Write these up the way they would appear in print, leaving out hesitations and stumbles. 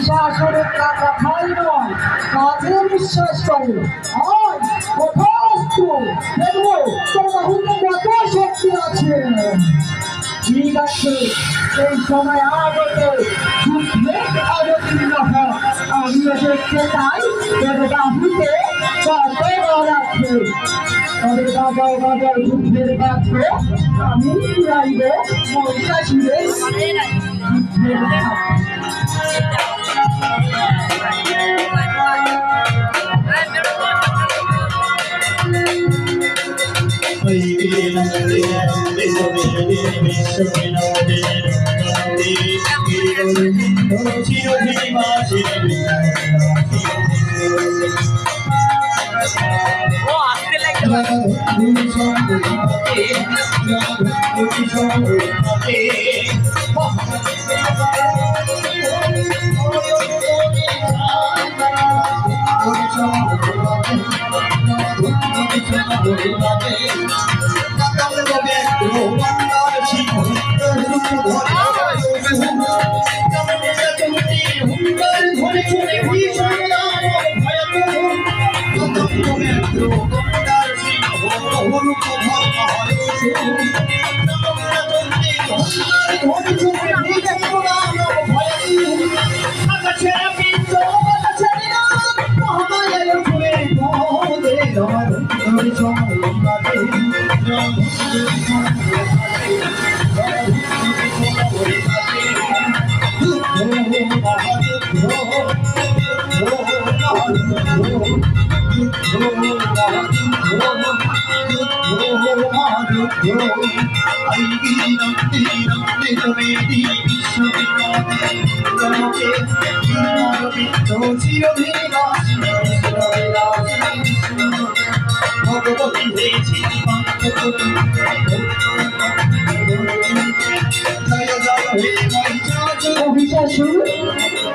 শাসনের কথাই নয়, কাজে বিশ্বাস করে। দেখবো তোর বাহুতে কত শক্তি আছে। ঠিক আছে, এই সময় আগতে যুদ্ধে অবতীর্ণ হয়। আমিও দেখতে চাই তোর বাহুতে কত বল আছে। তবে বাজাও বাজাও যুদ্ধের পাত্র আমি ফিরাইব মহিষাসুরের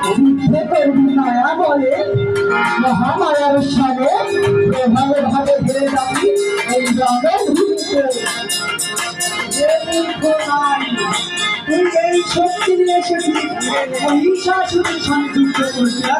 যুদ্ধের মায়া বলে মহামায়ার সাথে প্রভাবে ভাবে ঘিরে যাবি এই গ্রামের ভিতরে। তুই এই শক্তি নিয়ে এসেছিস মহিষাসুরকে সংযুক্ত করতে।